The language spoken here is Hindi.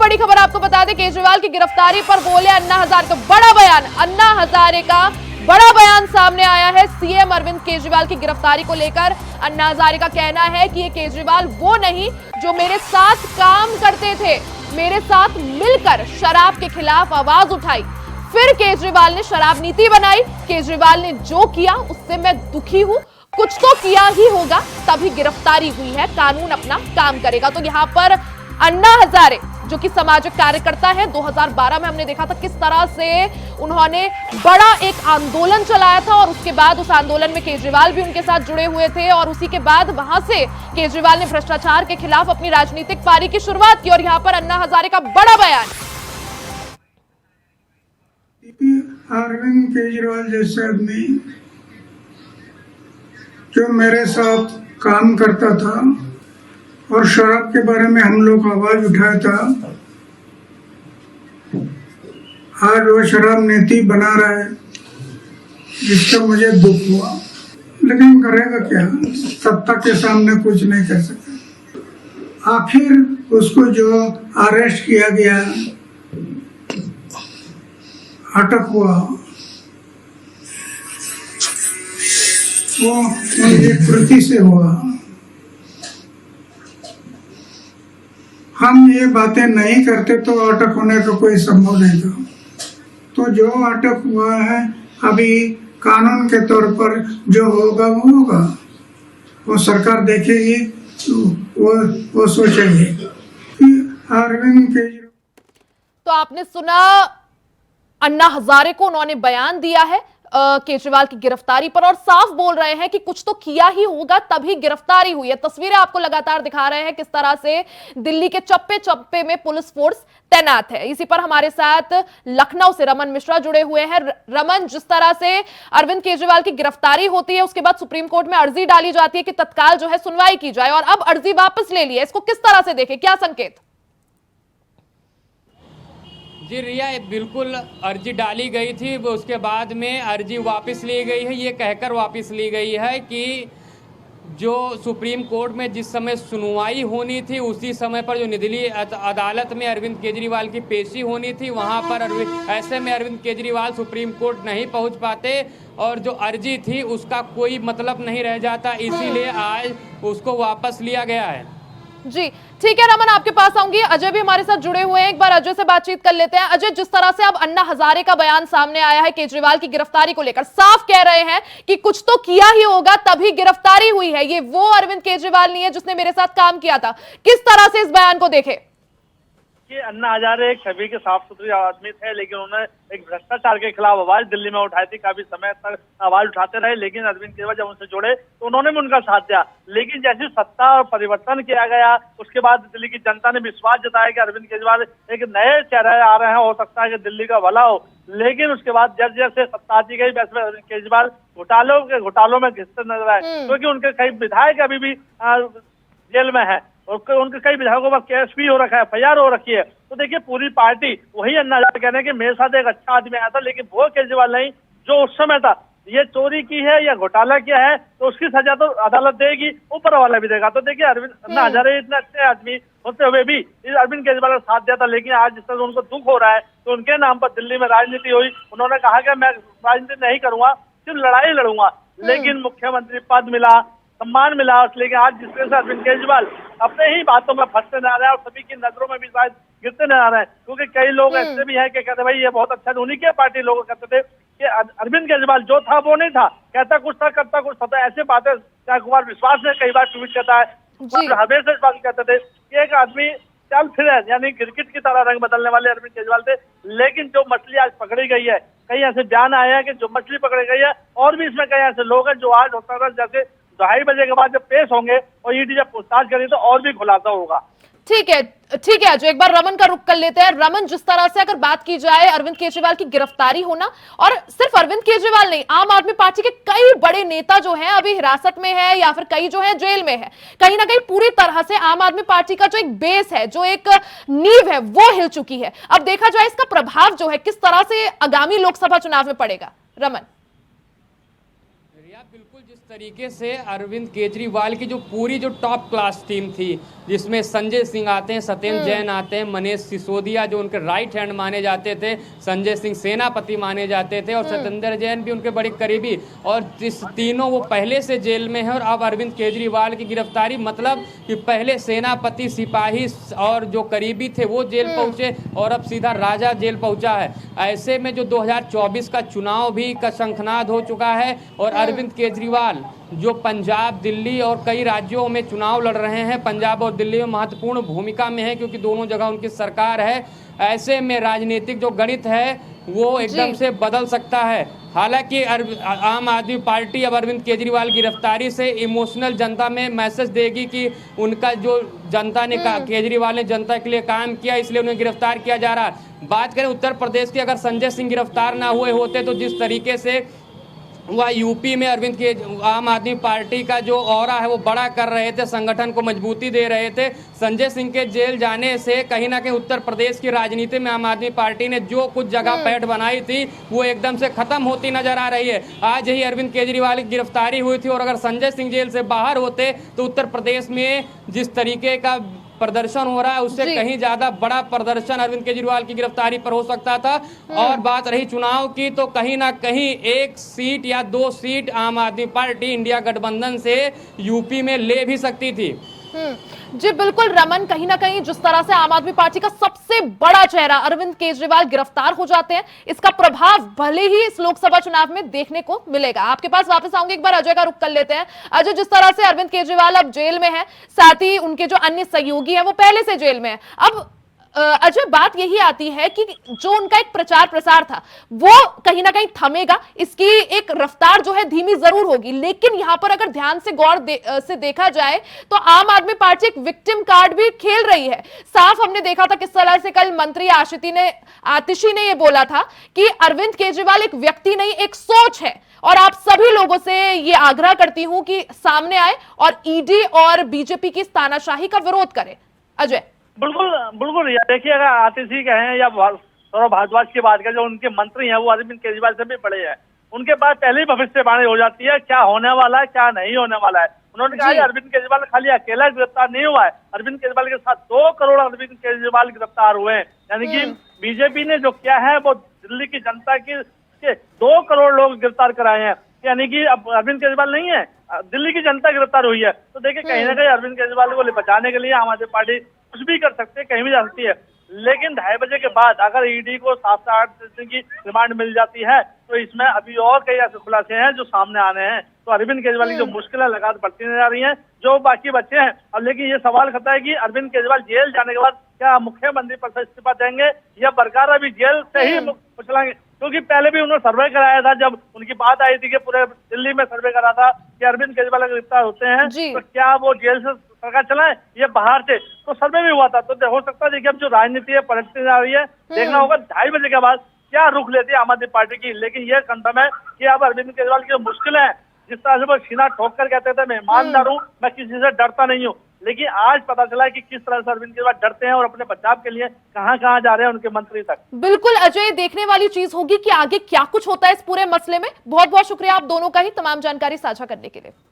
बड़ी खबर आपको बता दें, केजरीवाल की गिरफ्तारी पर बोले अन्ना हजारे का बड़ा बयान। अन्ना हजारे का बड़ा बयान सामने आया है सीएम अरविंद केजरीवाल की गिरफ्तारी को लेकर। अन्ना हजारे का कहना है कि ये केजरीवाल वो नहीं जो मेरे साथ काम करते थे, मेरे साथ मिलकर शराब के खिलाफ आवाज उठाई, फिर केजरीवाल ने शराब नीति बनाई। केजरीवाल ने जो किया उससे मैं दुखी हूं, कुछ तो किया ही होगा तभी गिरफ्तारी हुई है, कानून अपना काम करेगा। तो यहाँ पर अन्ना हजारे जो कि सामाजिक कार्यकर्ता है, 2012 में हमने देखा था किस तरह से उन्होंने बड़ा एक आंदोलन चलाया था और उसके बाद उस आंदोलन में केजरीवाल भी उनके साथ जुड़े हुए थे और उसी के बाद वहां से केजरीवाल ने भ्रष्टाचार के खिलाफ अपनी राजनीतिक पारी की शुरुआत की। और यहाँ पर अन्ना हजारे का बड़ा बयान। अरविंद केजरीवाल जैसे आदमी जो मेरे साथ काम करता था और शराब के बारे में हम लोग आवाज उठाया था, आज वो शराब नीति बना रहा है जिसका मुझे दुख हुआ, लेकिन करेगा क्या, सत्ता के सामने कुछ नहीं कर सकता। आखिर उसको जो अरेस्ट किया गया, अटक हुआ, वो उनकी कृति से हुआ। हम ये बातें नहीं करते तो अटक होने का कोई संभव नहीं था। तो जो अटक हुआ है अभी कानून के तौर पर जो होगा वो होगा, वो सरकार देखेगी, वो सोचेगी। अरविंद केजरीवाल, तो आपने सुना अन्ना हजारे को, उन्होंने बयान दिया है केजरीवाल की गिरफ्तारी पर और साफ बोल रहे हैं कि कुछ तो किया ही होगा तभी गिरफ्तारी हुई है। तस्वीरें आपको लगातार दिखा रहे हैं किस तरह से दिल्ली के चप्पे चप्पे में पुलिस फोर्स तैनात है। इसी पर हमारे साथ लखनऊ से रमन मिश्रा जुड़े हुए हैं। रमन, जिस तरह से अरविंद केजरीवाल की गिरफ्तारी होती है उसके बाद सुप्रीम कोर्ट में अर्जी डाली जाती है कि तत्काल जो है सुनवाई की जाए और अब अर्जी वापस ले ली है, इसको किस तरह से देखें, क्या संकेत? जी रिया, बिल्कुल अर्जी डाली गई थी, उसके बाद में अर्जी वापस ली गई है। ये कहकर वापस ली गई है कि जो सुप्रीम कोर्ट में जिस समय सुनवाई होनी थी उसी समय पर जो दिल्ली अदालत में अरविंद केजरीवाल की पेशी होनी थी वहां पर ऐसे में अरविंद केजरीवाल सुप्रीम कोर्ट नहीं पहुंच पाते और जो अर्जी थी उसका कोई मतलब नहीं रह जाता, इसीलिए आज उसको वापस लिया गया है। जी ठीक है रमन, आपके पास आऊंगी। अजय भी हमारे साथ जुड़े हुए हैं, एक बार अजय से बातचीत कर लेते हैं। अजय, जिस तरह से अब अन्ना हजारे का बयान सामने आया है केजरीवाल की गिरफ्तारी को लेकर, साफ कह रहे हैं कि कुछ तो किया ही होगा तभी गिरफ्तारी हुई है, ये वो अरविंद केजरीवाल नहीं है जिसने मेरे साथ काम किया था। किस तरह से इस बयान को देखे? अन्ना हजारे एक छवि के साफ सुथरे आदमी थे, लेकिन उन्होंने एक भ्रष्टाचार के खिलाफ आवाज दिल्ली में उठाई थी, काफी समय तक आवाज उठाते रहे, लेकिन अरविंद केजरीवाल जब उनसे जुड़े तो उन्होंने भी उनका साथ दिया। लेकिन जैसे सत्ता और परिवर्तन किया गया उसके बाद दिल्ली की जनता ने विश्वास जताया कि अरविंद केजरीवाल एक नए चेहरे आ रहे हैं, हो सकता है कि दिल्ली का भला हो। लेकिन उसके बाद जैसे जैसे सत्ता आती गई वैसे अरविंद केजरीवाल घोटालों में घिसते नजर आए, क्योंकि उनके कई विधायक अभी भी जेल में है और उनके कई विधायकों पर केस भी हो रखा है, FIR हो रखी है। तो देखिए पूरी पार्टी वही अन्ना हजारे कहने कि मेरे साथ एक अच्छा आदमी आया था, लेकिन वो केजरीवाल नहीं जो उस समय था। ये चोरी की है या घोटाला किया है तो उसकी सजा तो अदालत देगी, ऊपर वाला भी देगा। तो देखिए अरविंद अन्ना हजारे इतने अच्छे आदमी होते हुए भी इस अरविंद केजरीवाल का साथ दिया था, लेकिन आज जिस तरह उनको दुख हो रहा है तो उनके नाम पर दिल्ली में राजनीति हुई। उन्होंने कहा कि मैं राजनीति नहीं करूंगा, सिर्फ लड़ाई लड़ूंगा, लेकिन मुख्यमंत्री पद मिला, सम्मान मिला, लेकिन आज जिस तरह से अरविंद केजरीवाल अपने ही बातों में फंसते नजर आ रहे हैं और सभी की नजरों में भी शायद गिरते नजर आ रहे हैं, क्योंकि कई लोग ऐसे भी हैं कि कहते भाई ये बहुत अच्छा, उन्हीं के पार्टी लोग कहते थे कि अरविंद केजरीवाल जो था वो नहीं था, कहता कुछ था करता कुछ था। ऐसे बातें कुमार विश्वास ने कई बार ट्वीट करता है, हमेशा इस बात कहते थे कि एक आदमी चल फिरे, यानी क्रिकेट की तरह रंग बदलने वाले अरविंद केजरीवाल थे। लेकिन जो मछली आज पकड़ी गई है, कई ऐसे बयान आए हैं कि जो मछली पकड़ी गई है और भी इसमें कई ऐसे लोग हैं जो आज होता था जैसे 2:30 बजे के बाद जब पेश होंगे और ईडी जब पूछताछ करें तो और भी खुलासा होगा। ठीक है अजय, एक बार रमन का रुख कर लेते हैं। रमन, जिस तरह से अगर बात की जाए अरविंद केजरीवाल की गिरफ्तारी होना, और सिर्फ अरविंद केजरीवाल नहीं, आम आदमी पार्टी के कई बड़े नेता जो हैं अभी हिरासत में है या फिर कई जो है जेल में है, कहीं ना कहीं पूरी तरह से आम आदमी पार्टी का जो एक बेस है, जो एक नींव है, वो हिल चुकी है। अब देखा जाए इसका प्रभाव जो है किस तरह से आगामी लोकसभा चुनाव में पड़ेगा। रमन, बिल्कुल जिस तरीके से अरविंद केजरीवाल की जो पूरी जो टॉप क्लास टीम थी, जिसमें संजय सिंह आते हैं, सत्येंद्र जैन आते हैं, मनीष सिसोदिया जो उनके राइट हैंड माने जाते थे, संजय सिंह सेनापति माने जाते थे और सत्येंद्र जैन भी उनके बड़े करीबी, और जिस तीनों वो पहले से जेल में है और अब अरविंद केजरीवाल की गिरफ्तारी, मतलब कि पहले सेनापति, सिपाही और जो करीबी थे वो जेल पहुंचे और अब सीधा राजा जेल पहुंचा है। ऐसे में जो 2024 का चुनाव भी का शंखनाद हो चुका है और अरविंद केजरीवाल जो पंजाब, दिल्ली और कई राज्यों में चुनाव लड़ रहे हैं, पंजाब और दिल्ली में महत्वपूर्ण भूमिका में है क्योंकि दोनों जगह उनकी सरकार है। ऐसे में राजनीतिक जो गणित है वो एकदम से बदल सकता है। हालांकि आम आदमी पार्टी अब अरविंद केजरीवाल की गिरफ्तारी से इमोशनल जनता में मैसेज देगी कि उनका जो जनता ने कहा, केजरीवाल ने जनता के लिए काम किया इसलिए उन्हें गिरफ्तार किया जा रहा है। बात करें उत्तर प्रदेश की, अगर संजय सिंह गिरफ्तार ना हुए होते तो जिस तरीके से वह यूपी में अरविंद के आम आदमी पार्टी का जो ऑरा है वो बड़ा कर रहे थे, संगठन को मजबूती दे रहे थे, संजय सिंह के जेल जाने से कहीं ना कहीं उत्तर प्रदेश की राजनीति में आम आदमी पार्टी ने जो कुछ जगह पैठ बनाई थी वो एकदम से खत्म होती नजर आ रही है। आज ही अरविंद केजरीवाल की गिरफ्तारी हुई थी और अगर संजय सिंह जेल से बाहर होते तो उत्तर प्रदेश में जिस तरीके का प्रदर्शन हो रहा है उससे कहीं ज्यादा बड़ा प्रदर्शन अरविंद केजरीवाल की गिरफ्तारी पर हो सकता था। और बात रही चुनाव की तो कहीं ना कहीं 1 सीट या 2 सीट आम आदमी पार्टी इंडिया गठबंधन से यूपी में ले भी सकती थी। जी बिल्कुल रमन, कहीं ना कहीं जिस तरह से आम आदमी पार्टी का सबसे बड़ा चेहरा अरविंद केजरीवाल गिरफ्तार हो जाते हैं, इसका प्रभाव भले ही इस लोकसभा चुनाव में देखने को मिलेगा। आपके पास वापस आऊंगे, एक बार अजय का रुख कर लेते हैं। अजय, जिस तरह से अरविंद केजरीवाल अब जेल में है, साथ ही उनके जो अन्य सहयोगी हैं वो पहले से जेल में है, अब अजय बात यही आती है कि जो उनका एक प्रचार प्रसार था वो कहीं ना कहीं थमेगा, इसकी एक रफ्तार जो है धीमी जरूर होगी। लेकिन यहां पर अगर ध्यान से गौर से देखा जाए तो आम आदमी पार्टी एक विक्टिम कार्ड भी खेल रही है। साफ हमने देखा था किस तरह से कल मंत्री आतिशी ने ये बोला था कि अरविंद केजरीवाल एक व्यक्ति नहीं, एक सोच है। और आप सभी लोगों से ये आग्रह करती हूं कि सामने आए और ईडी और बीजेपी की तानाशाही का विरोध करें। अजय। बिल्कुल बिल्कुल, देखिए अगर आतिशी कहें या सौरभ भारद्वाज की बात करें, जो उनके मंत्री हैं वो अरविंद केजरीवाल से भी बड़े हैं, उनके पास पहले ही भविष्यवाणी हो जाती है क्या होने वाला है क्या नहीं होने वाला है। उन्होंने कहा अरविंद केजरीवाल खाली अकेला गिरफ्तार नहीं हुआ है, अरविंद केजरीवाल के साथ 2 करोड़ अरविंद केजरीवाल गिरफ्तार हुए हैं। यानी कि बीजेपी ने जो किया है वो दिल्ली की जनता के 2 करोड़ लोग गिरफ्तार कराए हैं। यानी कि अब अरविंद केजरीवाल नहीं है, दिल्ली की जनता गिरफ्तार हुई है। तो देखिए कहीं ना कहीं अरविंद केजरीवाल को बचाने के लिए आम आदमी पार्टी कुछ भी कर सकते हैं, कहीं भी जा सकती है। लेकिन 2:30 बजे के बाद अगर ईडी को 7 से 8 दिन की रिमांड मिल जाती है तो इसमें अभी और कई ऐसे खुलासे हैं जो सामने आने हैं। तो अरविंद केजरीवाल की जो मुश्किलें लगातार बढ़ती नजर आ रही हैं, जो बाकी बच्चे हैं। अब लेकिन ये सवाल खड़ा है कि अरविंद केजरीवाल जेल जाने के बाद क्या मुख्यमंत्री पद से इस्तीफा देंगे या बरकरार अभी जेल से ही उछलेंगे, क्योंकि पहले भी उन्होंने सर्वे कराया था, जब उनकी बात आई थी कि पूरे दिल्ली में सर्वे करा था कि अरविंद केजरीवाल गिरफ्तार होते हैं तो क्या वो जेल से सरकार चलाए या बाहर से, तो सर्वे भी हुआ था। तो हो सकता है देखिए अब जो राजनीति है पलटती जा रही है, देखना होगा 2:30 बजे के बाद क्या रुख लेती है आम आदमी पार्टी की। लेकिन यह कंफर्म है कि अब अरविंद केजरीवाल की जो मुश्किलें हैं, जिस तरह से वो सीना ठोक कर कहते थे मैं ईमानदार हूँ, मैं किसी से डरता नहीं हूँ, लेकिन आज पता चला है कि किस तरह से अरविंद केजरीवाल डरते हैं और अपने बचाव के लिए कहां कहां जा रहे हैं उनके मंत्री तक। बिल्कुल अजय, देखने वाली चीज होगी कि आगे क्या कुछ होता है इस पूरे मसले में। बहुत बहुत शुक्रिया आप दोनों का ही तमाम जानकारी साझा करने के लिए।